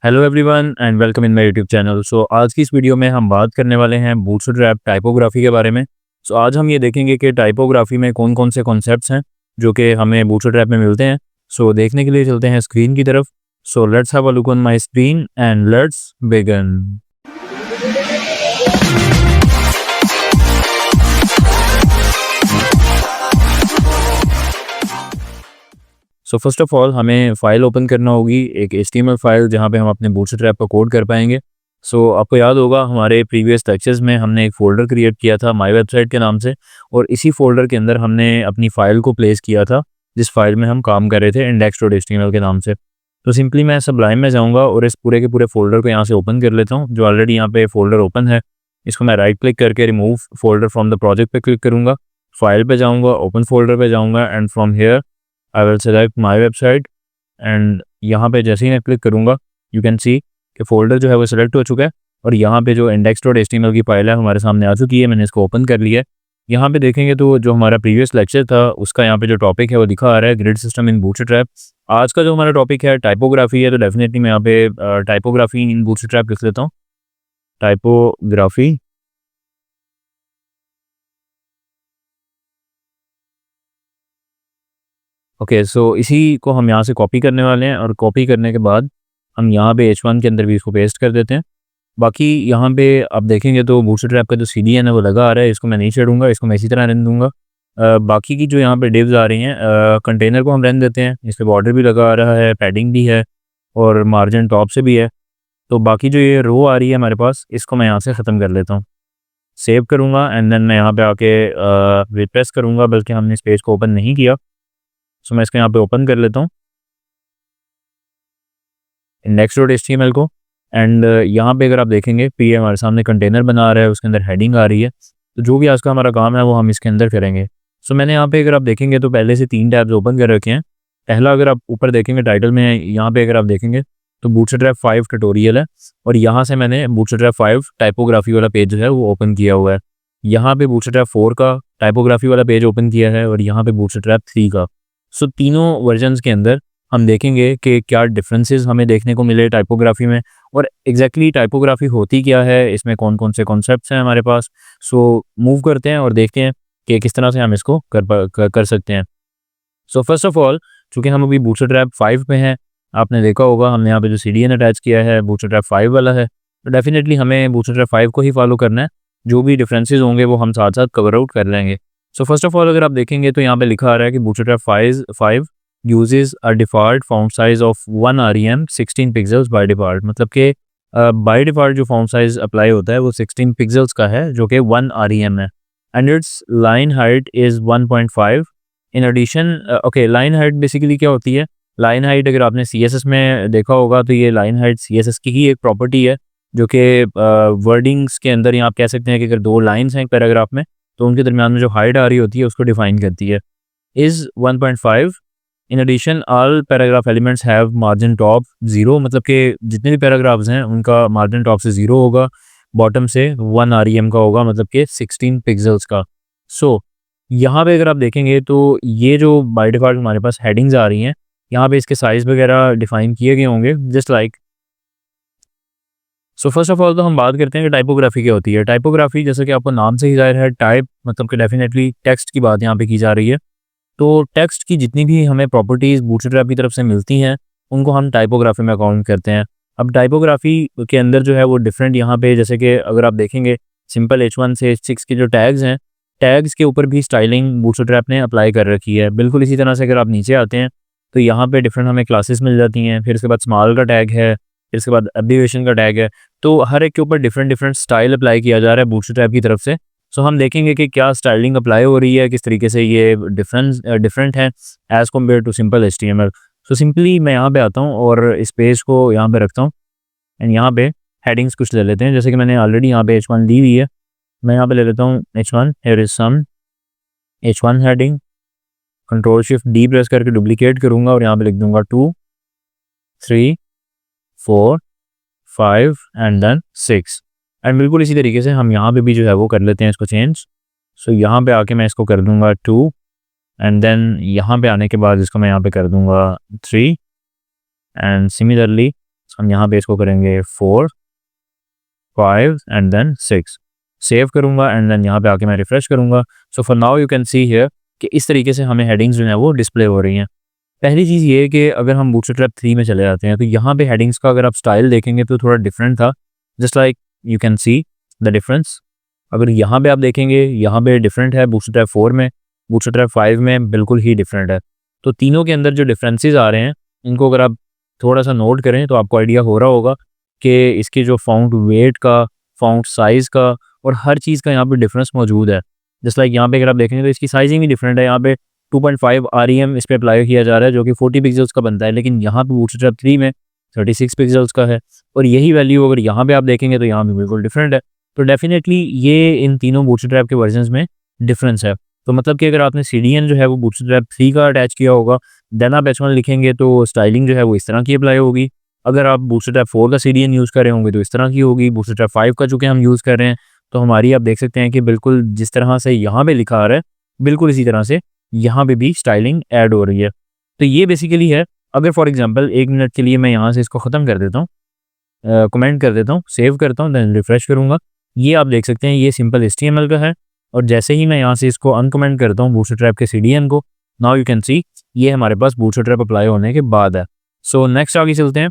Hello everyone and welcome in my YouTube channel. So आज की इस वीडियो में हम बात करने वाले हैं बूटस्ट्रैप टाइपोग्राफी के बारे में। सो आज हम ये देखेंगे कि टाइपोग्राफी में कौन कौन से कॉन्सेप्ट्स हैं जो कि हमें बूटस्ट्रैप में मिलते हैं। सो देखने के लिए चलते हैं स्क्रीन की तरफ। So let's have a look on my screen and let's begin. So first of all हमें फ़ाइल ओपन करना होगी, एक HTML फाइल जहाँ पे हम अपने बूटस्ट्रैप का कोड कर पाएंगे। सो आपको याद होगा हमारे प्रीवियस लेक्चर्स में हमने एक फ़ोल्डर क्रिएट किया था माय वेबसाइट के नाम से, और इसी फ़ोल्डर के अंदर हमने अपनी फ़ाइल को प्लेस किया था जिस फाइल में हम काम कर रहे थे index.html के नाम से। तो सिंपली मैं सबलाइम में जाऊँगा और इस पूरे के पूरे फ़ोल्डर को यहाँ से ओपन कर लेता हूँ जो ऑलरेडी यहाँ पे फ़ोल्डर ओपन है। इसको मैं राइट क्लिक करके remove folder from the project पे क्लिक करूँगा, फाइल पे जाऊँगा, ओपन फोल्डर पे जाऊँगा and from here I will select my website. And यहाँ पे जैसे ही मैं क्लिक करूँगा यू कैन सी कि फ़ोल्डर जो है वो सिलेक्ट हो चुका है और यहाँ पे जो index.html की फाइल है हमारे सामने आ चुकी है। मैंने इसको ओपन कर लिया है। यहाँ पे देखेंगे तो जो हमारा प्रीवियस लेक्चर था उसका यहाँ पे जो टॉपिक है वो लिखा आ रहा है ग्रिड सिस्टम इन बूटस्ट्रैप। आज का जो हमारा टॉपिक है टाइपोग्राफी है, तो डेफिनेटली मैं यहाँ पे टाइपोग्राफी इन बूटस्ट्रैप लिख लेता हूँ, टाइपोग्राफी। ओके सो इसी को हम यहाँ से कॉपी करने वाले हैं और कॉपी करने के बाद हम यहाँ पे H1 के अंदर भी इसको पेस्ट कर देते हैं। बाकी यहाँ पे आप देखेंगे तो बूटस्ट्रैप का जो CDN है वो लगा आ रहा है, इसको मैं नहीं छेड़ूंगा, इसको मैं इसी तरह रहने दूंगा। बाकी की जो यहाँ पे डिव्स आ रही हैं, कंटेनर को हम रहने देते हैं, इस पर बॉर्डर भी लगा आ रहा है, पैडिंग भी है और मार्जिन टॉप से भी है। तो बाकी जो ये रो आ रही है हमारे पास, इसको मैं यहाँ से ख़त्म कर लेता हूँ, सेव करूँगा एंड देन मैं यहाँ पे आके रिप्रेस करूँगा, बल्कि हमने इस पेज को ओपन नहीं किया। सो मैं इसको यहाँ पे ओपन कर लेता हूँ index.html को। एंड यहाँ पे अगर आप देखेंगे तो ये हमारे सामने कंटेनर बना रहा है, उसके अंदर हेडिंग आ रही है। तो जो भी आज का हमारा काम है वो हम इसके अंदर करेंगे। सो मैंने यहाँ पे अगर आप देखेंगे तो पहले से 3 टैब्स ओपन कर रखे हैं। पहला अगर आप ऊपर देखेंगे टाइटल में, यहाँ पे अगर आप देखेंगे तो बूटस्ट्रैप 5 ट्यूटोरियल है और यहाँ से मैंने बूटस्ट्रैप 5 टाइपोग्राफी वाला पेज जो है वो ओपन किया हुआ है। यहाँ पे बूटस्ट्रैप 4 का टाइपोग्राफी वाला पेज ओपन किया है और यहाँ पे बूटस्ट्रैप 3 का। सो तीनों वर्जन्स के अंदर हम देखेंगे कि क्या डिफरेंसेस हमें देखने को मिले टाइपोग्राफी में, और एग्जैक्टली टाइपोग्राफी होती क्या है, इसमें कौन कौन से कॉन्सेप्ट्स हैं हमारे पास। सो मूव करते हैं और देखते हैं कि किस तरह से हम इसको कर सकते हैं। सो फर्स्ट ऑफ ऑल, चूँकि हम अभी बूटस्ट्रैप 5 पे हैं, आपने देखा होगा हमने यहाँ पे जो CDN अटैच किया है बूटस्ट्रैप 5 वाला है, तो डेफिनेटली हमें बूटस्ट्रैप 5 को ही फॉलो करना है। जो भी डिफरेंसेस होंगे वो हम साथ साथ कवर आउट कर लेंगे। सो फर्स्ट ऑफ ऑल अगर आप देखेंगे तो यहाँ पे लिखा आ रहा है कि bootstrap 5 uses a default font size of 1 rem 16 pixels by default, मतलब कि बाय डिफ़ॉल्ट जो फॉन्ट साइज़ अप्लाई होता है वो 16 पिक्सेल्स का है जो कि 1 rem है। And its line height is 1.5। In addition okay, line height basically क्या होती है? लाइन हाइट अगर आपने CSS में देखा होगा तो ये लाइन हाइट CSS की ही एक प्रॉपर्टी है जो कि वर्डिंग्स के अंदर, या आप कह सकते हैं कि अगर 2 लाइन्स हैं एक पैराग्राफ में तो उनके दरमियान में जो हाइट आ रही होती है उसको डिफाइन करती है। Is 1.5। In addition all paragraph elements have margin top 0, मतलब कि जितने भी पैराग्राफ्स हैं उनका मार्जिन टॉप से 0 होगा, बॉटम से 1 rem का होगा, मतलब कि 16 पिक्सेल्स का। सो यहाँ पे अगर आप देखेंगे तो ये जो बाय डिफ़ॉल्ट हमारे पास हेडिंग्स आ रही हैं, यहाँ पे इसके साइज़ वगैरह डिफाइन किए गए होंगे just like. So first of all तो हम बात करते हैं कि टाइपोग्राफी क्या होती है। टाइपोग्राफी जैसे कि आपको नाम से ही ज़ाहिर है, टाइप मतलब कि डेफिनेटली टेक्स्ट की बात यहाँ पे की जा रही है। तो टेक्स्ट की जितनी भी हमें प्रॉपर्टीज़ बूटस्ट्रैप की तरफ से मिलती हैं उनको हम टाइपोग्राफी में काउंट करते हैं। अब टाइपोग्राफी के अंदर जो है वो डिफरेंट यहाँ पे, जैसे कि अगर आप देखेंगे सिंपल H1 से H6 के जो टैग्स हैं, टैग्स के ऊपर भी स्टाइलिंग बूटस्ट्रैप ने अप्लाई कर रखी है। बिल्कुल इसी तरह से अगर आप नीचे आते हैं तो यहाँ पे डिफरेंट हमें क्लासेस मिल जाती हैं, फिर उसके बाद स्मॉल का टैग है, फिर उसके बाद एब्रीविएशन का टैग है। तो हर एक के ऊपर डिफरेंट डिफरेंट स्टाइल अप्लाई किया जा रहा है बूटस्ट्रैप की तरफ से। सो हम देखेंगे कि क्या स्टाइलिंग अप्लाई हो रही है, किस तरीके से ये डिफरेंट है as compare to simple HTML। So simply मैं यहाँ पे आता हूँ और इस पेज को यहाँ पे रखता हूँ एंड यहाँ पे हेडिंग्स कुछ ले लेते हैं, जैसे कि मैंने ऑलरेडी यहाँ पे H1 दी हुई है। मैं यहाँ पे ले लेता हूँ H1, here is some H1 heading, Ctrl+Shift+D press करके डुप्लीकेट करूँगा और यहाँ पे लिख दूंगा 2 3 4 5 एंड देन 6। एंड बिल्कुल इसी तरीके से हम यहाँ पे भी जो है वो कर लेते हैं इसको चेंज। सो यहाँ पे आके मैं इसको कर दूंगा 2 एंड देन यहाँ पे आने के बाद इसको मैं यहाँ पे कर दूंगा 3 एंड सिमिलरली हम यहाँ पे इसको करेंगे 4, 5 एंड देन 6। सेव करूँगा एंड देन यहाँ पे आके मैं रिफ्रेश करूँगा। So for now you can see here कि इस तरीके से हमें हेडिंग्स जो है वो डिस्प्ले हो रही हैं। पहली चीज़ ये है कि अगर हम बूटस्ट्रैप 3 में चले जाते हैं तो यहाँ पे हेडिंग्स का अगर आप स्टाइल देखेंगे तो थोड़ा डिफरेंट था। Just like you can see the difference. अगर यहाँ पे आप देखेंगे, यहाँ पे डिफरेंट है बूटस्ट्रैप 4 में, बूटस्ट्रैप 5 में बिल्कुल ही डिफरेंट है। तो तीनों के अंदर जो डिफरेंसेस आ रहे हैं इनको अगर आप थोड़ा सा नोट करें तो आपको आइडिया हो रहा होगा कि इसकी जो फ़ॉन्ट वेट का, फ़ॉन्ट साइज़ का और हर चीज़ का यहाँ पे डिफरेंस मौजूद है। जस्ट लाइक यहाँ पे अगर आप देखेंगे तो इसकी साइजिंग भी डिफरेंट है। यहाँ पे 2.5 REM इस पे अप्लाई किया जा रहा है जो कि 40 पिक्सल्स का बनता है, लेकिन यहाँ पे बूटस्ट्रैप 3 में 36 पिक्सल्स का है। और यही वैल्यू अगर यहाँ पे आप देखेंगे तो यहाँ पे बिल्कुल डिफरेंट है। तो डेफिनेटली ये इन तीनों बूटस्ट्रैप के वर्जन्स में डिफरेंस है। तो मतलब कि अगर आपने CDN जो है वो बूटस्ट्रैप 3 का अटैच किया होगा, देन आप H1 लिखेंगे तो स्टाइलिंग जो है वो इस तरह की अप्लाई होगी। अगर आप बूटस्ट्रैप 4 का CDN यूज़ कर रहे होंगे तो इस तरह की होगी। बूटस्ट्रैप 5 का चूँकि हम यूज़ कर रहे हैं तो हमारी आप देख सकते हैं कि बिल्कुल जिस तरह से यहाँ पे लिखा आ रहा है बिल्कुल इसी तरह से यहाँ पे भी स्टाइलिंग ऐड हो रही है। तो ये बेसिकली है। अगर फॉर एग्जांपल 1 मिनट के लिए मैं यहाँ से इसको ख़त्म कर देता हूँ, कमेंट कर देता हूँ, सेव करता हूँ, देन रिफ्रेश करूँगा, ये आप देख सकते हैं ये सिंपल HTML का है। और जैसे ही मैं यहाँ से इसको अनकमेंट करता हूँ बूटस्ट्रैप के CDN को, नाउ यू कैन सी ये हमारे पास बूटस्ट्रैप अप्लाई होने के बाद है। सो नेक्स्ट आगे चलते हैं।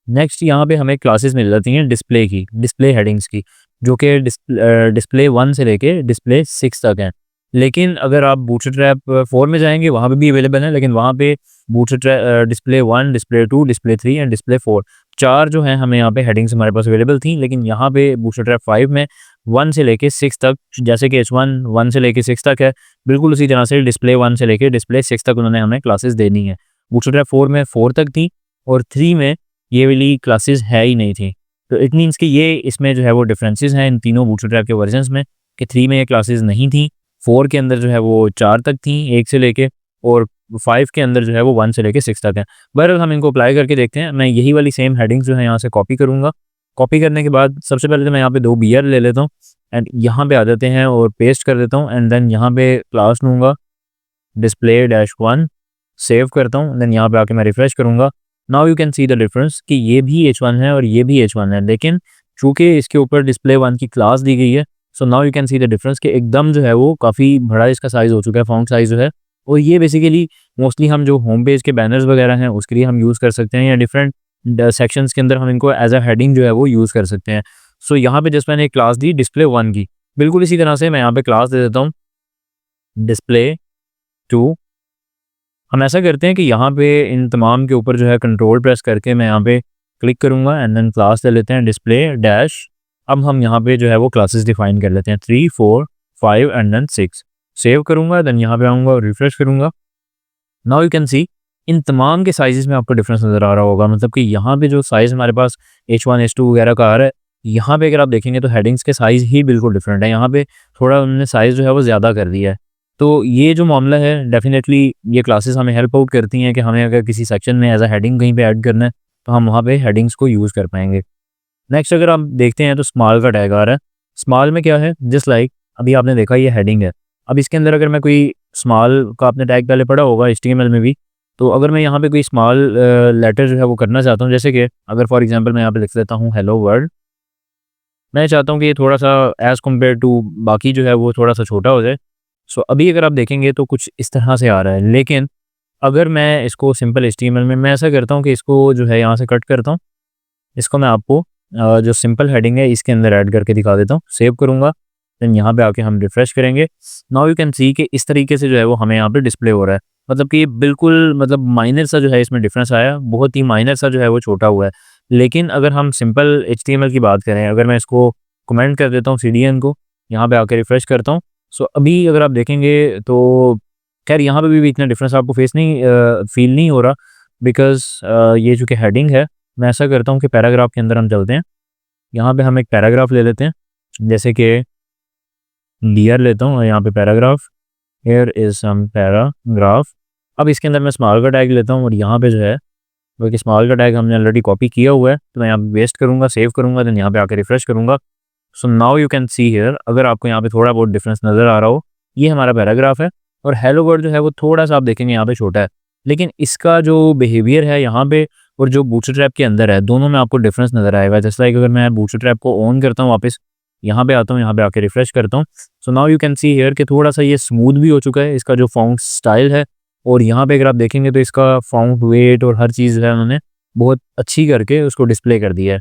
नेक्स्ट यहाँ पे हमें क्लासेस मिल जाती हैं डिस्प्ले की, डिस्प्ले हेडिंग्स की, जो कि डिस्प्ले 1 से लेके डिस्प्ले 6 तक हैं। लेकिन अगर आप बूटस्ट्रैप 4 में जाएंगे वहाँ पे भी अवेलेबल है, लेकिन वहाँ पे bootstrap display 1, display 2, display 3 and display 4 4 जो हैं हमें यहाँ पे हेडिंग्स हमारे पास अवेलेबल थी। लेकिन यहाँ पे बूटस्ट्रैप 5 में 1 से लेके 6 तक, जैसे कि H1 1 से लेके 6 तक है, बिल्कुल उसी तरह से डिस्प्ले 1 से लेके डिस्प्ले 6 तक उन्होंने हमें क्लासेस देनी है। बूटस्ट्रैप 4 में 4 तक थी और 3 में ये वाली क्लासेस है ही नहीं थी। तो इट मीन्स कि ये इसमें जो है वो डिफरेंसेस हैं इन तीनों बूटस्ट्रैप के वर्जन्स में कि 3 में ये क्लासेस नहीं थी, 4 के अंदर जो है वो 4 तक थी 1 से लेके, और 5 के अंदर जो है वो 1 से लेके 6 तक है। बहरहाल हम इनको अप्लाई करके देखते हैं। मैं यही वाली सेम हेडिंग्स जो है यहाँ से कॉपी करूँगा। कॉपी करने के बाद सबसे पहले तो मैं यहाँ पे 2 BR ले लेता हूँ एंड यहाँ पे आ जाते हैं और पेस्ट कर देता हूँ एंड देन यहाँ पे क्लास लूँगा display-1, सेव करता हूँ, देन यहाँ पे आके मैं रिफ्रेश करूँगा। Now you can see the difference कि ये भी H1 है और ये भी H1 है, लेकिन चूँकि इसके ऊपर डिस्प्ले 1 की क्लास दी गई है, सो now you can see the difference कि एकदम जो है वो काफ़ी बड़ा इसका साइज़ हो चुका है, फॉन्ट साइज़ जो है। और ये बेसिकली मोस्टली हम जो होम पेज के बैनर्स वगैरह हैं उसके लिए हम यूज़ कर सकते हैं, या डिफरेंट सेक्शंस के अंदर हम इनको एज अ हेडिंग जो है वो यूज़ कर सकते हैं। सो यहाँ पे जस्ट मैंने एक क्लास दी डिस्प्ले 1 की, बिल्कुल इसी तरह से मैं यहाँ पे क्लास दे देता हूँ डिस्प्ले 2। हम ऐसा करते हैं कि यहाँ पे इन तमाम के ऊपर जो है कंट्रोल प्रेस करके मैं यहाँ पे क्लिक करूँगा एंड देन क्लास ले लेते हैं डिस्प्ले डैश। अब हम यहाँ पे जो है वो क्लासेस डिफाइन कर लेते हैं 3, 4, 5 एंड देन 6। सेव करूँगा, देन यहाँ पे आऊँगा और रिफ्रेश करूँगा। नाउ यू कैन सी इन तमाम के साइज़ में आपको डिफरेंस नज़र आ रहा होगा। मतलब कि यहाँ पे जो साइज़ हमारे पास H1, H2 वगैरह का आ रहा है, यहाँ पे अगर आप देखेंगे तो हेडिंग्स के साइज़ ही बिल्कुल डिफरेंट है। यहाँ पे थोड़ा उन्होंने साइज़ जो है वो ज़्यादा कर दिया है। तो ये जो मामला है डेफिनेटली ये क्लासेस हमें हेल्प आउट करती हैं कि हमें अगर किसी सेक्शन में एज अ हेडिंग कहीं पे ऐड करना है तो हम वहाँ पे हेडिंग्स को यूज़ कर पाएंगे। नेक्स्ट अगर आप देखते हैं तो स्मॉल का टैग आ रहा है। स्मॉल में क्या है, जस्ट लाइक अभी आपने देखा ये हेडिंग है। अब इसके अंदर अगर मैं कोई स्मॉल का आपने टैग पहले पढ़ा होगा HTML में भी, तो अगर मैं यहाँ पे कोई स्मॉल लेटर जो है वो करना चाहता हूँ, जैसे कि अगर फॉर एग्जांपल मैं यहाँ पे लिख देता हूँ हेलो वर्ल्ड, मैं चाहता हूँ कि ये थोड़ा सा एज़ कम्पेयर टू बाकी जो है वो थोड़ा सा छोटा हो जाए। सो अभी अगर आप देखेंगे तो कुछ इस तरह से आ रहा है, लेकिन अगर मैं इसको सिंपल HTML में मैं ऐसा करता हूँ कि इसको जो है यहाँ से कट करता हूँ, इसको मैं आपको जो सिंपल हेडिंग है इसके अंदर ऐड करके दिखा देता हूँ। सेव करूँगा, देन यहाँ पे आके हम रिफ्रेश करेंगे। नाउ यू कैन सी कि इस तरीके से जो है वो हमें यहाँ पे डिस्प्ले हो रहा है। मतलब कि बिल्कुल मतलब माइनर सा जो है इसमें डिफरेंस आया, बहुत ही माइनर सा जो है वो छोटा हुआ है। लेकिन अगर हम सिंपल HTML की बात करें, अगर मैं इसको कमेंट कर देता हूँ CDN को, यहाँ पे आके रिफ्रेश करता हूँ, सो अभी अगर आप देखेंगे तो खैर यहाँ पे भी इतना डिफरेंस आपको फेस नहीं फील नहीं हो रहा, बिकॉज़ ये चूँकि हेडिंग है। मैं ऐसा करता हूँ कि पैराग्राफ के अंदर हम चलते हैं। यहाँ पे हम एक पैराग्राफ ले लेते हैं, जैसे कि डियर लेता हूँ और यहाँ पे paragraph, here is some paragraph. अब इसके अंदर मैं स्मॉल का टैग लेता हूँ और यहाँ पे जो है क्योंकि स्मॉल का टैग हमने ऑलरेडी कॉपी किया हुआ है, तो मैं यहाँ पे वेस्ट करूँगा, सेव करूँगा, देन यहाँ पे आके रिफ्रेश करूँगा। सो now you can see here, अगर आपको यहाँ पे थोड़ा बहुत डिफरेंस नज़र आ रहा हो, ये हमारा पैराग्राफ है और हेलो वर्ल्ड जो है वो थोड़ा सा आप देखेंगे यहाँ पे छोटा है, लेकिन इसका जो बिहेवियर है यहाँ पे और जो बूटस्ट्रैप के अंदर है, दोनों में आपको डिफरेंस नज़र आएगा। जस्ट लाइक अगर मैं बूटस्ट्रैप को ऑन करता हूँ वापस, यहाँ पे आता हूँ, यहाँ पे आके रिफ्रेश करता हूँ, सो now you can see here कि थोड़ा सा ये स्मूथ भी हो चुका है, इसका जो फ़ॉन्ट स्टाइल है। और यहाँ पे अगर आप देखेंगे तो इसका फ़ॉन्ट वेट और हर चीज़ है उन्होंने बहुत अच्छी करके उसको डिस्प्ले कर दिया है।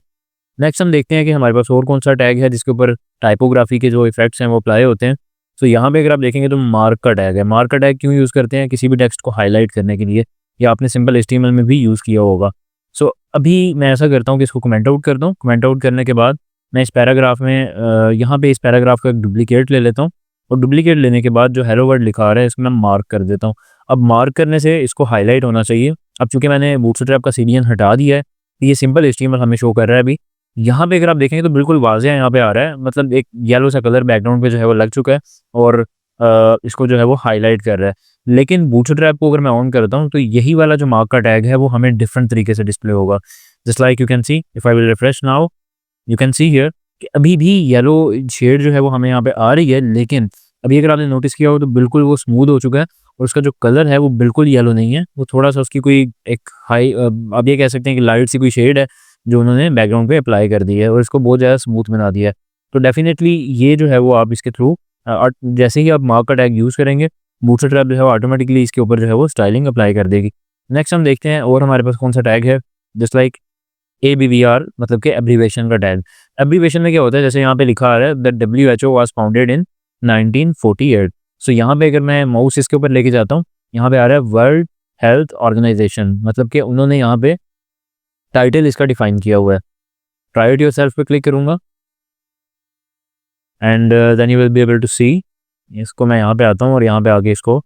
नेक्स्ट हम देखते हैं कि हमारे पास और कौन सा टैग है जिसके ऊपर टाइपोग्राफी के जो इफेक्ट्स हैं वो अप्लाई होते हैं। तो यहाँ पे अगर आप देखेंगे तो मार्क का टैग है। मार्क का टैग क्यों यूज़ करते हैं? किसी भी टेक्स्ट को हाईलाइट करने के लिए, या आपने सिंपल एचटीएमएल में भी यूज़ किया होगा। सो अभी मैं ऐसा करता हूँ कि इसको कमेंट आउट करता हूँ। कमेंट आउट करने के बाद मैं इस पैराग्राफ में यहाँ पे इस पैराग्राफ का एक डुप्लीकेट ले लेता हूँ, और डुप्लीकेट लेने के बाद जो हेलो वर्ड लिखा आ रहा है इसको मैं मार्क कर देता हूँ। अब मार्क करने से इसको हाईलाइट होना चाहिए। अब चूँकि मैंने बूटस्ट्रैप का सीडीएन हटा दिया है, तो ये सिंपल एचटीएमएल हमें शो कर रहा है अभी। यहाँ पे अगर आप देखेंगे तो बिल्कुल वाज़ेह यहाँ पे आ रहा है, मतलब एक येलो सा कलर बैकग्राउंड पे जो है वो लग चुका है, और इसको जो है वो हाईलाइट कर रहा है। लेकिन बूटस्ट्रैप को अगर मैं ऑन करता हूँ तो यही वाला जो मार्क का टैग है वो हमें डिफरेंट तरीके से डिस्प्ले होगा। Just like you can C, if I will refresh now, you can see here कि अभी भी येलो शेड जो है वो हमें यहाँ पे आ रही है, लेकिन अभी अगर आपने नोटिस किया हो तो बिल्कुल वो स्मूथ हो चुका है, और उसका जो कलर है वो बिल्कुल येलो नहीं है, वो थोड़ा सा उसकी कोई एक हाई, आप ये कह सकते हैं कि लाइट सी कोई शेड है जो उन्होंने बैकग्राउंड पे अप्लाई कर दी है, और इसको बहुत ज़्यादा स्मूथ बना दिया है। तो डेफिनेटली ये जो है वो आप इसके थ्रू जैसे ही आप मार्क का टैग यूज़ करेंगे, बूटस्ट्रैप जो है वो ऑटोमेटिकली इसके ऊपर जो है वो स्टाइलिंग अप्लाई कर देगी। नेक्स्ट हम देखते हैं और हमारे पास कौन सा टैग है, जस्ट लाइक ABVR, मतलब कि एब्रीवेशन का टैग। एब्रीवेशन में क्या होता है, जैसे यहाँ पे लिखा आ रहा है that WHO was founded in 1948। सो यहाँ पे अगर मैं माउस इसके ऊपर लेके जाता हूँ, यहाँ पे आ रहा है वर्ल्ड हेल्थ ऑर्गेनाइजेशन, मतलब कि उन्होंने यहाँ पे टाइटल इसका डिफाइन किया हुआ है। ट्राई इट योरसेल्फ पे क्लिक करूँगा and then you will be able to see. इसको मैं यहाँ पे आता हूँ और यहाँ पे आके इसको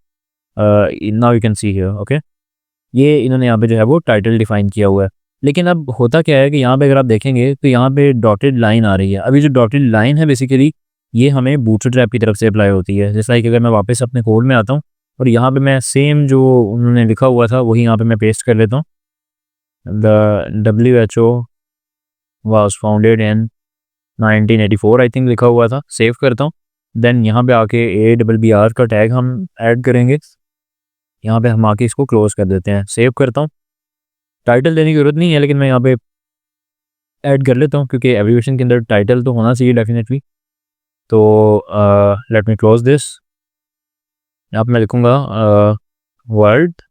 now you can see here, okay, ये इन्होंने यहाँ पे जो है वो टाइटल डिफाइन किया हुआ है। लेकिन अब होता क्या है कि यहाँ पे अगर आप देखेंगे तो यहाँ पे डॉटेड लाइन आ रही है। अभी जो डॉटेड लाइन है बेसिकली ये हमें बूटस्ट्रैप की तरफ से अप्लाई होती है। जैसा कि अगर मैं वापस अपने कोड में आता हूँ और यहाँ पे मैं सेम जो उन्होंने लिखा हुआ था वही यहाँ पे मैं पेस्ट कर लेता हूँ, the WHO was founded in 1984 I think लिखा हुआ था। सेव करता हूँ, देन यहाँ पे आके ABBR का टैग हम ऐड करेंगे। यहाँ पे हम आके इसको क्लोज कर देते हैं। सेव करता हूँ, टाइटल देने की ज़रूरत नहीं है लेकिन मैं यहाँ पे ऐड कर लेता हूँ क्योंकि एब्रीविएशन के अंदर टाइटल तो होना चाहिए डेफिनेटली। तो लेट मी क्लोज दिस। यहाँ पे मैं लिखूँगा वर्ल्ड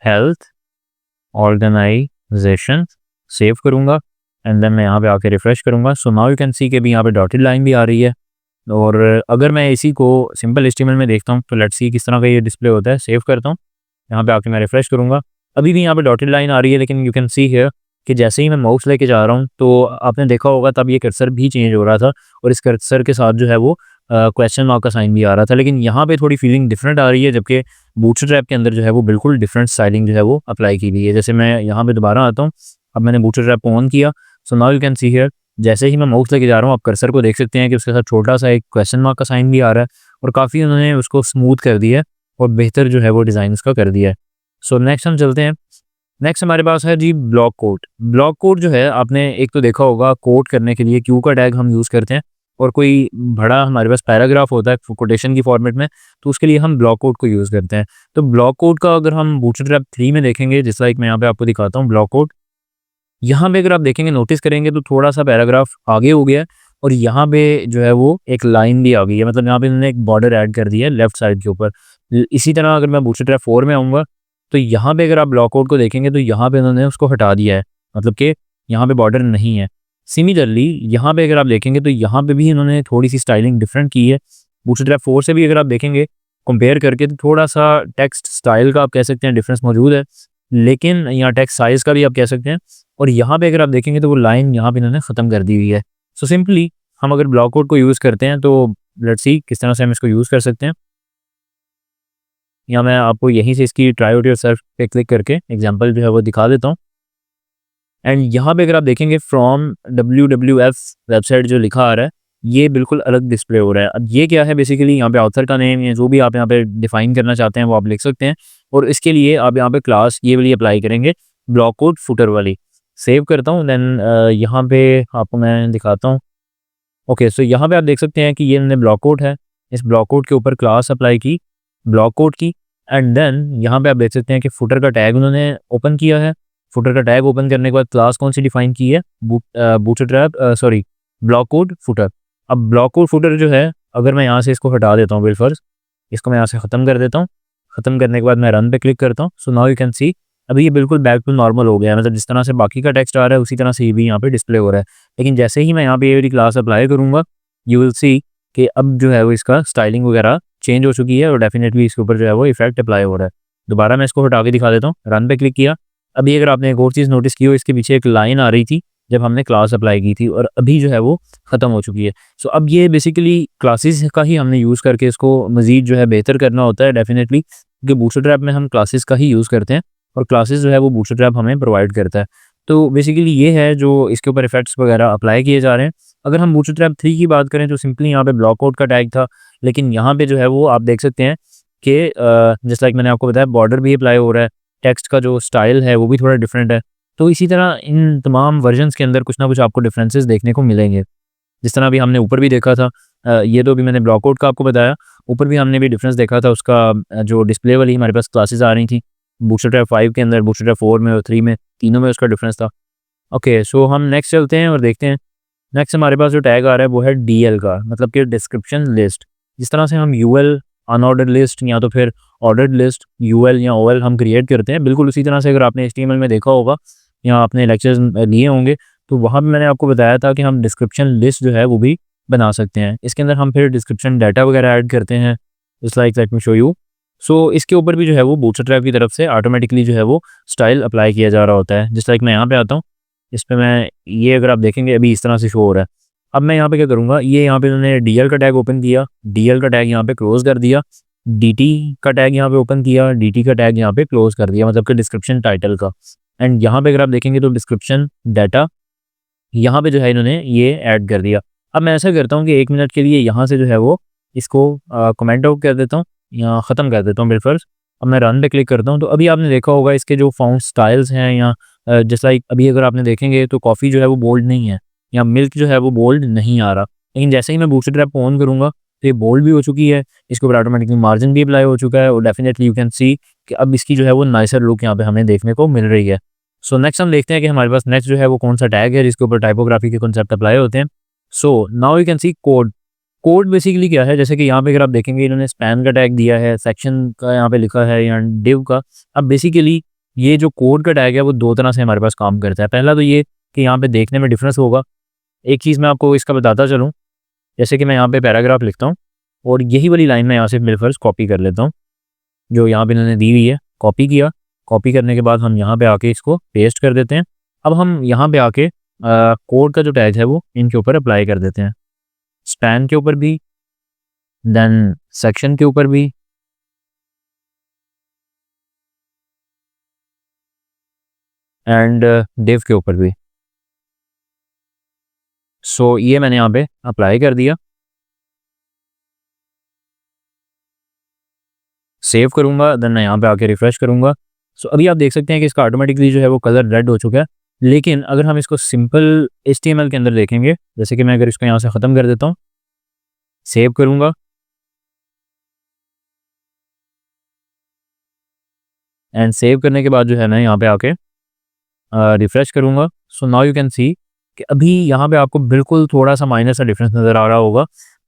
हेल्थ ऑर्गेनाइजेशन, सेव करूँगा एंड देन मैं यहाँ पे आके रिफ्रेश करूँगा। सो नाउ यू कैन सी कि भी यहाँ पे डॉटेड लाइन भी आ रही है। और अगर मैं इसी को सिंपल एचटीएमएल में देखता हूँ तो लेट्स सी किस तरह का ये डिस्प्ले होता है। सेव करता हूँ, यहाँ पे आके मैं रिफ्रेश करूँगा, अभी भी यहाँ पे डॉटेड लाइन आ रही है, लेकिन यू कैन सी हियर कि जैसे ही मैं माउस लेके जा रहा हूँ तो आपने देखा होगा तब ये कर्सर भी चेंज हो रहा था, और इस कर्सर के साथ जो है वो क्वेश्चन मार्क का साइन भी आ रहा था। लेकिन यहाँ पे थोड़ी फीलिंग डिफरेंट आ रही है, जबकि बूटस्ट्रैप के अंदर जो है वो बिल्कुल डिफरेंट स्टाइलिंग जो है वो अप्लाई की गई है। जैसे मैं यहाँ पे दोबारा आता हूँ, अब मैंने बूटस्ट्रैप को ऑन किया, सो now you can see here जैसे ही मैं माउस लेके जा रहा हूँ आप कर्सर को देख सकते हैं कि उसके साथ छोटा सा एक क्वेश्चन मार्क का साइन भी आ रहा है, और काफ़ी उन्होंने उसको स्मूथ कर दिया है और बेहतर जो है वो डिज़ाइन उसका कर दिया है। सो नेक्स्ट हम चलते हैं। नेक्स्ट हमारे पास है जी ब्लॉक कोट। ब्लॉक कोट जो है आपने एक तो देखा होगा, कोट करने के लिए क्यू का टैग हम यूज़ करते हैं, और कोई बड़ा हमारे पास पैराग्राफ होता है कोटेशन की फॉर्मेट में, तो उसके लिए हम ब्लॉक कोट को यूज़ करते हैं। तो ब्लॉक कोट का अगर हम बूटस्ट्रैप 3 में देखेंगे, जिस लाइक मैं यहाँ पे आपको दिखाता हूँ ब्लॉक कोट, यहाँ पे अगर आप देखेंगे नोटिस करेंगे तो थोड़ा सा पैराग्राफ आगे हो गया है, और यहाँ पे जो है वो एक लाइन भी आ गई है, मतलब यहाँ पे इन्होंने एक बॉर्डर ऐड कर दिया है लेफ्ट साइड के ऊपर। इसी तरह अगर मैं बूटस्ट्रैप 4 में आऊँगा तो यहाँ पे अगर आप ब्लॉक आउट को देखेंगे तो यहाँ पे उन्होंने उसको हटा दिया है, मतलब कि यहाँ पे बॉर्डर नहीं है। सिमिलरली यहाँ पे अगर आप देखेंगे तो यहाँ पे भी इन्होंने थोड़ी सी स्टाइलिंग डिफरेंट की है। बूटस्ट्रैप 4 से भी अगर आप देखेंगे कंपेयर करके तो थोड़ा सा टेक्स्ट स्टाइल का आप कह सकते हैं डिफरेंस मौजूद है, लेकिन यहाँ टेक्स्ट साइज़ का भी आप कह सकते हैं। और यहाँ पे अगर आप देखेंगे तो वो लाइन यहाँ पे इन्होंने ख़त्म कर दी हुई है। सो सिंपली हम अगर ब्लॉक कोड को यूज़ करते हैं तो लेट्स सी किस तरह से हम इसको यूज़ कर सकते हैं। या मैं आपको यहीं से इसकी ट्राई आउट योरसेल्फ पे क्लिक करके एग्जांपल जो है वो दिखा देता हूँ। एंड यहाँ पे अगर आप देखेंगे फ्रॉम WWF वेबसाइट जो लिखा आ रहा है ये बिल्कुल अलग डिस्प्ले हो रहा है। अब ये क्या है, बेसिकली यहाँ पे ऑथर का नेम या जो भी आप यहाँ पे डिफाइन करना चाहते हैं वो आप लिख सकते हैं, और इसके लिए आप यहाँ पे क्लास ये वाली अप्लाई करेंगे, ब्लॉक कोड फुटर वाली। सेव करता हूँ, देन यहाँ पे आपको मैं दिखाता हूँ। ओके, सो यहाँ पे आप देख सकते हैं कि ये हमने ब्लॉक कोड है, इस ब्लॉक कोड के ऊपर क्लास अप्लाई की ब्लॉक कोड की, एंड देन यहाँ पे आप देख सकते हैं कि फुटर का टैग उन्होंने ओपन किया है, फुटर का टैग ओपन करने के बाद क्लास कौन सी डिफाइन की है, bootstrap sorry block code footer. अब ब्लॉक कोड फुटर जो है, अगर मैं यहाँ से इसको हटा देता हूँ बिलफर्ज, इसको मैं यहाँ से ख़त्म कर देता हूँ। ख़त्म करने के बाद मैं रन पे क्लिक करता हूँ। सो नाउ यू कैन सी अभी ये बिल्कुल बैक टू नॉर्मल हो गया है, मतलब जिस तरह से बाकी का टेक्स्ट आ रहा है उसी तरह से ये भी यहाँ पे डिस्प्ले हो रहा है। लेकिन जैसे ही मैं यहाँ पे ये वाली क्लास अप्लाई करूँगा, यू विल सी कि अब जो है वो इसका स्टाइलिंग वगैरह चेंज हो चुकी है और डेफिनेटली इसके ऊपर जो है वो इफेक्ट अप्लाई हो रहा है। दोबारा मैं इसको हटा के दिखा देता हूँ, रन पे क्लिक किया। अभी अगर आपने एक और चीज़ नोटिस की हो, इसके पीछे एक लाइन आ रही थी जब हमने क्लास अप्लाई की थी और अभी जो है वो ख़त्म हो चुकी है। सो अब ये बेसिकली क्लासेस का ही हमने यूज़ करके इसको मज़ीद जो है बेहतर करना होता है डेफिनेटली, क्योंकि बूटस्ट्रैप में हम क्लासेस का ही यूज़ करते हैं और क्लासेस जो है वो बूटस्ट्रैप हमें प्रोवाइड करता है। तो बेसिकली ये है जो इसके ऊपर इफेक्ट्स वगैरह अप्लाई किए जा रहे हैं। अगर हम बूटस्ट्रैप 3 की बात करें तो सिंपली यहाँ पे ब्लॉक कोड का टैग था, लेकिन यहाँ पे जो है वो आप देख सकते हैं कि जस्ट लाइक मैंने आपको बताया बॉर्डर भी अप्लाई हो रहा है, टेक्स्ट का जो स्टाइल है वो भी थोड़ा डिफरेंट है। तो इसी तरह इन तमाम वर्जन्स के अंदर कुछ ना कुछ आपको डिफरेंसेस देखने को मिलेंगे। जिस तरह अभी हमने ऊपर भी देखा था, ये तो अभी मैंने ब्लॉक कोड का आपको बताया, ऊपर भी हमने भी डिफरेंस देखा था उसका, जो डिस्प्ले वाली हमारे पास क्लासेस आ रही थी बूटस्ट्रैप 5 के अंदर, बूटस्ट्रैप 4 में और 3 में, तीनों में उसका डिफरेंस था। ओके, सो हम नेक्स्ट चलते हैं और देखते हैं। नेक्स्ट हमारे पास जो टैग आ रहा है वो है डीएल का, मतलब कि डिस्क्रिप्शन लिस्ट। जिस तरह से हम यूएल अनऑर्डर्ड लिस्ट या तो फिर ऑर्डर्ड लिस्ट यूएल या ओएल हम क्रिएट करते हैं, बिल्कुल उसी तरह से अगर आपने एचटीएमएल में देखा होगा या आपने लेक्चर्स लिए होंगे तो वहाँ भी मैंने आपको बताया था कि हम डिस्क्रिप्शन लिस्ट जो है वो भी बना सकते हैं। इसके अंदर हम फिर डिस्क्रिप्शन डाटा वगैरह ऐड करते हैं, just like let me show you. So इसके ऊपर भी जो है वो बूटस्ट्रैप की तरफ से ऑटोमेटिकली जो है वो स्टाइल अप्लाई किया जा रहा होता है। जस्ट लाइक मैं यहाँ पे आता हूँ, इस पर मैं ये अगर आप देखेंगे अभी इस तरह से शो हो रहा है। अब मैं यहाँ पे क्या करूँगा, ये यहाँ पे उन्होंने डीएल का टैग ओपन किया, डीएल का टैग यहाँ पे क्लोज कर दिया, डीटी का टैग यहाँ पे ओपन किया, डीटी का टैग यहाँ पे क्लोज कर दिया, मतलब कि डिस्क्रिप्शन टाइटल का। एंड यहाँ पे अगर आप देखेंगे तो डिस्क्रिप्शन डाटा यहाँ पे जो है इन्होंने ये ऐड कर दिया। अब मैं ऐसा करता हूँ कि 1 मिनट के लिए यहाँ से जो है वो इसको कमेंट आउट कर देता हूँ या ख़त्म कर देता हूँ बिलफर्ज। अब मैं रन पे क्लिक करता हूँ तो अभी आपने देखा होगा इसके जो फाउंड स्टाइल्स हैं या जैसा अभी अगर आपने देखेंगे तो कॉफ़ी जो है वो बोल्ड नहीं है या मिल्क जो है वो बोल्ड नहीं आ रहा। लेकिन जैसे ही मैं बूटस्ट्रैप को ऑन करूँगा तो ये बोल्ड भी हो चुकी है, इसके ऊपर ऑटोमेटिकली मार्जिन भी अप्लाई हो चुका है और डेफिनेटली यू कैन सी कि अब इसकी जो है वो नाइसर लुक यहाँ पे हमें देखने को मिल रही है। सो नेक्स्ट हम देखते हैं कि हमारे पास नेक्स्ट जो है वो कौन सा टैग है जिसके ऊपर टाइपोग्राफी के कॉन्सेप्ट अप्लाई होते हैं। So now you can see code. Code basically क्या है, जैसे कि यहाँ पे अगर आप देखेंगे इन्होंने स्पैन का टैग दिया है, सेक्शन का यहाँ पे लिखा है या डिव का। अब बेसिकली ये जो कोड का टैग है वो 2 तरह से हमारे पास काम करता है। पहला तो ये कि यहाँ पे देखने में डिफरेंस होगा। एक चीज़ मैं आपको इसका बताता चलूँ, जैसे कि मैं यहाँ पे पैराग्राफ लिखता हूँ और यही वाली लाइन मैं यहाँ से बिलफर्ज कॉपी कर लेता हूँ जो यहाँ पे इन्होंने दी हुई है। कॉपी किया, कॉपी करने के बाद हम यहाँ पे आके इसको पेस्ट कर देते हैं। अब हम यहाँ पे आके कोड का जो टैग है वो इनके ऊपर अप्लाई कर देते हैं, स्पैन के ऊपर भी, देन सेक्शन के ऊपर भी, एंड डिव के ऊपर भी। सो ये मैंने यहाँ पे अप्लाई कर दिया, सेव करूँगा, देन मैं यहाँ पे आके रिफ्रेश करूँगा। सो अभी आप देख सकते हैं कि इसका ऑटोमेटिकली जो है वो कलर रेड हो चुका है। लेकिन अगर हम इसको सिंपल HTML के अंदर देखेंगे, जैसे कि मैं अगर इसको यहाँ से ख़त्म कर देता हूँ, सेव करूँगा एंड सेव करने के बाद जो है मैं यहाँ पे आके रिफ्रेश करूँगा। सो नाउ यू कैन सी कि अभी यहाँ पे आपको बिल्कुल थोड़ा सा माइनर सा डिफरेंस नज़र आ रहा होगा,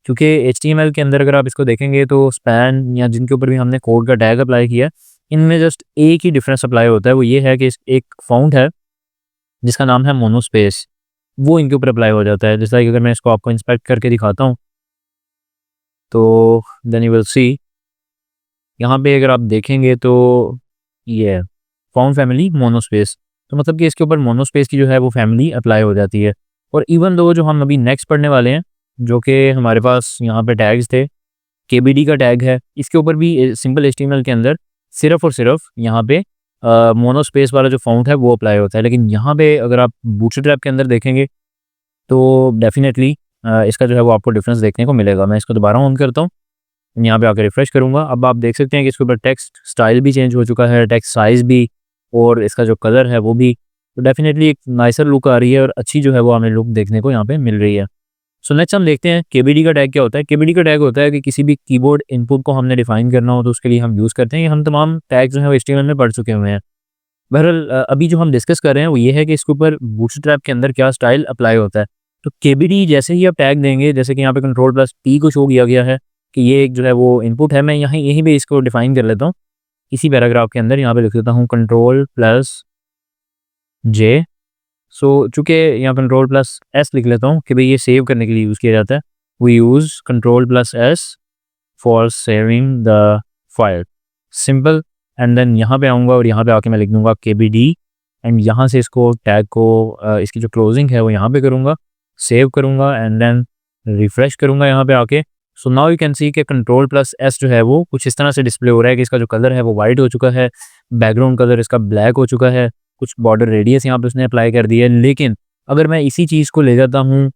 क्योंकि HTML के अंदर अगर आप इसको देखेंगे तो स्पैन या जिनके ऊपर भी हमने कोड का टैग अप्लाई किया, इनमें जस्ट एक ही डिफरेंस अप्लाई होता है। वो ये है कि एक फ़ॉन्ट है जिसका नाम है मोनोस्पेस, वो इनके ऊपर अप्लाई हो जाता है। जैसा कि अगर मैं इसको आपको इंस्पेक्ट करके दिखाता हूँ तो देन यू विल सी, यहाँ पे अगर आप देखेंगे तो ये है फ़ॉन्ट फैमिली मोनोस्पेस, तो मतलब कि इसके ऊपर मोनोस्पेस की जो है वो फैमिली अप्लाई हो जाती है। और इवन दो जो हम अभी नेक्स्ट पढ़ने वाले हैं, जो कि हमारे पास यहाँ पे टैग्स थे, KBD का टैग है, इसके ऊपर भी सिंपल HTML के अंदर सिर्फ और सिर्फ यहाँ पे मोनोस्पेस वाला जो फ़ॉन्ट है वो अप्लाई होता है। लेकिन यहाँ पे अगर आप बूटस्ट्रैप के अंदर देखेंगे तो डेफिनेटली इसका जो है वो आपको डिफरेंस देखने को मिलेगा। मैं इसको दोबारा ऑन करता हूँ, यहाँ पे आकर रिफ्रेश करूँगा। अब आप देख सकते हैं कि इसके ऊपर टेक्स्ट स्टाइल भी चेंज हो चुका है, टेक्स्ट साइज़ भी, और इसका जो कलर है वो भी। तो डेफिनेटली एक नाइसर लुक आ रही है और अच्छी जो है वो हमें लुक देखने को यहाँ पे मिल रही है। सो नेक्स्ट हम देखते हैं KBD का टैग क्या होता है। KBD का टैग होता है कि किसी भी कीबोर्ड इनपुट को हमने डिफाइन करना हो तो उसके लिए हम यूज़ करते हैं। ये हम तमाम टैग्स जो है वो HTML में पढ़ चुके हुए हैं। बहरहाल अभी जो हम डिस्कस कर रहे हैं वो ये है कि इसके ऊपर बूटस्ट्रैप के अंदर क्या स्टाइल अप्लाई होता है। तो केबीडी जैसे ही आप टैग देंगे, जैसे कि यहाँ पे कंट्रोल प्लस पी को शो किया गया है कि ये एक जो है वो इनपुट है। मैं यहाँ यहीं पे इसको डिफाइन कर लेता हूँ इसी पैराग्राफ के अंदर, यहाँ पे लिख देता हूँ कंट्रोल प्लस जे। सो चूँकि यहाँ कंट्रोल प्लस एस लिख लेता हूँ कि भाई ये सेव करने के लिए यूज़ किया जाता है। We use control plus S for saving the file, simple. And then यहाँ पे आऊँगा और यहाँ पे आके मैं लिख दूँगा केबीडी एंड यहाँ से इसको टैग को इसकी जो क्लोजिंग है वो यहाँ पे करूँगा, सेव करूँगा एंड देन रिफ्रेश करूँगा यहाँ पे आके। सो नाउ यू कैन सी कि कंट्रोल प्लस एस जो है वो कुछ इस तरह से डिस्प्ले हो रहा है कि इसका जो कलर है वो वाइट हो चुका है, बैकग्राउंड कलर इसका ब्लैक हो चुका है, कुछ बॉर्डर रेडियस यहाँ पे उसने अप्लाई कर दी है। लेकिन अगर मैं इसी चीज़ को ले जाता हूँ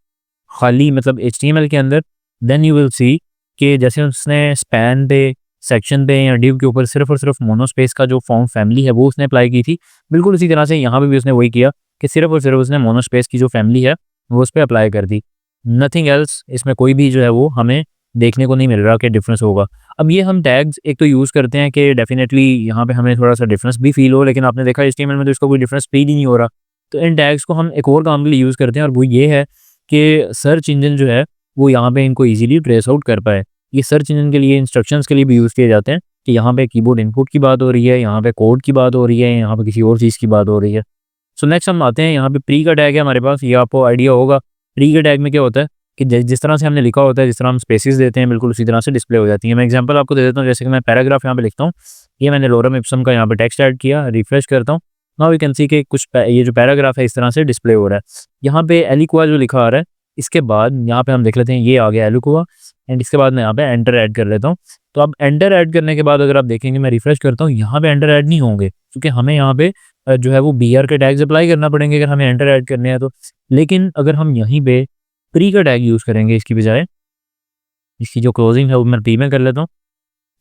खाली मतलब HTML के अंदर, देन यू विल सी कि जैसे उसने स्पैन पे, सेक्शन पे या डिव के ऊपर सिर्फ और सिर्फ मोनोस्पेस का जो फॉर्म फैमिली है वो उसने अप्लाई की थी, बिल्कुल उसी तरह से यहाँ पे भी उसने वही किया कि सिर्फ और सिर्फ उसने मोनोस्पेस की जो फैमिली है वो उस पर अप्लाई कर दी। नथिंग एल्स, इसमें कोई भी जो है वो हमें देखने को नहीं मिल रहा कि डिफरेंस होगा। अब ये हम टैग्स एक तो यूज़ करते हैं कि डेफिनेटली यहाँ पे हमें थोड़ा सा डिफरेंस भी फील हो, लेकिन आपने देखा HTML में तो इसका कोई डिफरेंस फील ही नहीं हो रहा। तो इन टैग्स को हम एक और काम के लिए यूज़ करते हैं और वो ये है कि सर्च इंजन जो है वो यहाँ पे इनको ईजिली ट्रेस आउट कर पाए। ये सर्च इंजन के लिए, इंस्ट्रक्शंस के लिए भी यूज़ किए जाते हैं कि यहाँ पे कीबोर्ड इनपुट की बात हो रही है, यहाँ पे कोड की बात हो रही है, यहाँ पे किसी और चीज़ की बात हो रही है। सो नेक्स्ट हम आते हैं, यहाँ पे प्री का टैग है हमारे पास, ये आपको आइडिया होगा। प्री के टैग में क्या होता है कि जिस तरह से हमने लिखा होता है, जिस तरह हम स्पेसेस देते हैं, बिल्कुल उसी तरह से डिस्प्ले हो जाती है। मैं एग्जांपल आपको दे देता हूँ, जैसे कि मैं पैराग्राफ यहाँ पे लिखता हूँ, ये मैंने लोरम इप्सम का यहाँ पे टेक्स्ट ऐड किया, रिफ्रेश करता हूँ। नाउ यू कैन सी कि कुछ ये जो पैराग्राफ है इस तरह से डिस्प्ले हो रहा है। यहाँ पे एलिक्वा जो लिखा आ रहा है, इसके बाद यहाँ पे हम देख लेते हैं ये आ गया एलिक्वा एंड इसके बाद मैं यहाँ पे एंटर ऐड कर लेता हूँ। तो अब एंटर ऐड करने के बाद अगर आप देखेंगे, मैं रिफ्रेश करता हूँ, यहाँ पे एंटर ऐड नहीं होंगे क्योंकि हमें यहाँ पे जो है वो BR के टैग्स अप्लाई करना पड़ेंगे अगर हमें एंटर ऐड करने हैं तो। लेकिन अगर हम यहीं पे प्री का टैग यूज़ करेंगे इसकी बजाय, इसकी जो क्लोजिंग है वो मैं पी में कर लेता हूँ।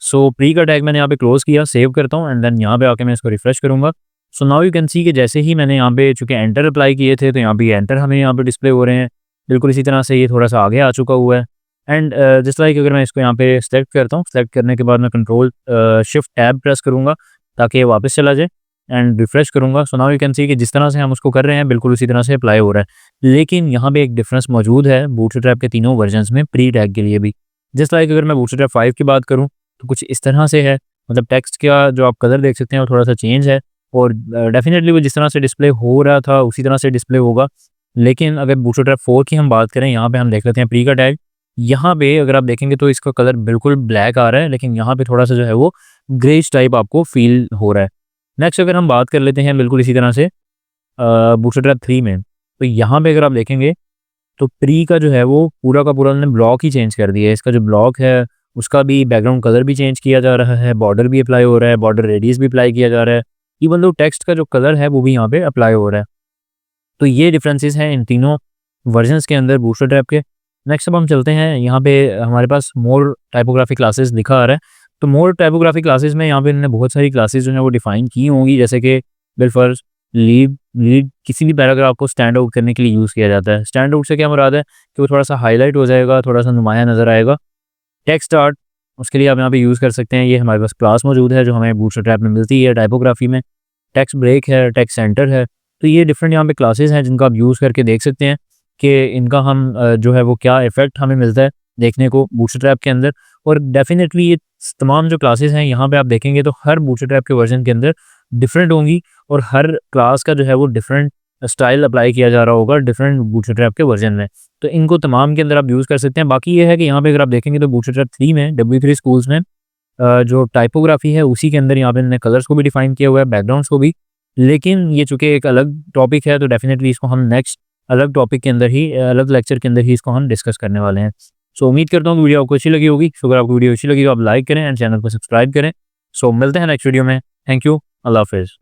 सो प्री का टैग मैंने यहाँ पे क्लोज किया, सेव करता हूँ एंड देन यहाँ पे आके मैं इसको रिफ्रेश करूँगा। सो नाउ यू कैन सी कि जैसे ही मैंने यहाँ पे चूँकि एंटर अप्लाई किए थे तो यहाँ पे एंटर हमें यहाँ पे डिस्प्ले हो रहे हैं। बिल्कुल इसी तरह से ये थोड़ा सा आगे आ चुका हुआ है एंड जस्ट लाइक अगर मैं इसको यहाँ पे सेलेक्ट करता हूँ, सेलेक्ट करने के बाद मैं कंट्रोल शिफ्ट टैब प्रेस करूँगा ताकि ये वापस चला जाए एंड रिफ्रेश करूँगा। सो नाउ यू कैन सी कि जिस तरह से हम उसको कर रहे हैं बिल्कुल उसी तरह से अप्लाई हो रहा है। लेकिन यहाँ पे एक डिफरेंस मौजूद है बूटस्ट्रैप के तीनों वर्जन्स में प्री टैग के लिए भी। जस्ट लाइक अगर मैं बूटस्ट्रैप 5 की बात करूँ तो कुछ इस तरह से है, मतलब टेक्स्ट का जो आप कलर देख सकते हैं वो थोड़ा सा चेंज है और डेफिनेटली वो जिस तरह से डिस्प्ले हो रहा था उसी तरह से डिस्प्ले होगा। लेकिन अगर बूटस्ट्रैप 4 की हम बात करें, यहाँ पे हम देख लेते हैं प्री का टैग। यहाँ पे अगर आप देखेंगे तो इसका कलर बिल्कुल ब्लैक आ रहा है, लेकिन यहाँ पे थोड़ा सा जो है वो ग्रेज टाइप आपको फील हो रहा है। नेक्स्ट अगर हम बात कर लेते हैं बिल्कुल इसी तरह से बूटस्ट्रैप 3 में, तो यहाँ पे अगर आप देखेंगे तो प्री का जो है वो पूरा का पूरा उन्होंने ब्लॉक ही चेंज कर दिया है। इसका जो ब्लॉक है उसका भी बैकग्राउंड कलर भी चेंज किया जा रहा है, बॉर्डर भी अप्लाई हो रहा है, बॉर्डर रेडियस भी अप्लाई किया जा रहा है, इवन दो टेक्स्ट का जो कलर है वो भी यहाँ पे अप्लाई हो रहा है। तो ये डिफरेंसेस हैं इन तीनों वर्जन्स के अंदर बूटस्ट्रैप के। नेक्स्ट अब हम चलते हैं, यहाँ पे हमारे पास मोर टाइपोग्राफी क्लासेस लिखा आ रहा है। तो मोर टाइपोग्राफी क्लासेस में यहाँ पे इन्होंने बहुत सारी क्लासेस जो है वो डिफाइन की होंगी, जैसे कि बिलफर्ज लीड किसी भी पैराग्राफ को स्टैंड आउट करने के लिए यूज़ किया जाता है। स्टैंड आउट से क्या मुराद है कि वो थोड़ा सा हाईलाइट हो जाएगा, थोड़ा सा नुमाया नज़र आएगा। टेक्स्ट आर्ट, उसके लिए आप यहाँ पे यूज़ कर सकते हैं। ये हमारे पास क्लास मौजूद है जो हमें बूटस्ट्रैप में मिलती है टाइपोग्राफी में। टेक्स्ट ब्रेक है, टेक्स्ट सेंटर है। तो ये डिफरेंट यहाँ पे क्लासेस हैं जिनका आप यूज़ करके देख सकते हैं कि इनका हम जो है वो क्या इफ़ेक्ट हमें मिलता है देखने को बूटस्ट्रैप के अंदर। और डेफिनेटली ये तमाम जो क्लासेस हैं यहाँ पे आप देखेंगे तो हर बूटस्ट्रैप के वर्जन के अंदर डिफरेंट होंगी और हर क्लास का जो है वो डिफरेंट स्टाइल अप्लाई किया जा रहा होगा डिफरेंट बूटस्ट्रैप के वर्जन में। तो इनको तमाम के अंदर आप यूज़ कर सकते हैं। बाकी ये है कि यहाँ पे अगर आप देखेंगे तो बूटस्ट्रैप 3 में W3 स्कूल्स में जो टाइपोग्राफी है उसी के अंदर यहाँ पे इन्होंने कलर्स को भी डिफाइन किया हुआ है, बैकग्राउंड्स को भी। लेकिन ये चूँकि एक अलग टॉपिक है तो डेफिनेटली इसको हम नेक्स्ट अलग टॉपिक के अंदर ही, अलग लेक्चर के अंदर ही इसको हम डिस्कस करने वाले हैं। सो उम्मीद करता हूँ वीडियो आपको अच्छी लगी होगी। सो अगर आपको वीडियो अच्छी लगी तो आप लाइक करें एंड चैनल को सब्सक्राइब करें। सो मिलते हैं नेक्स्ट वीडियो में। थैंक यू, अल्लाह हाफिज़।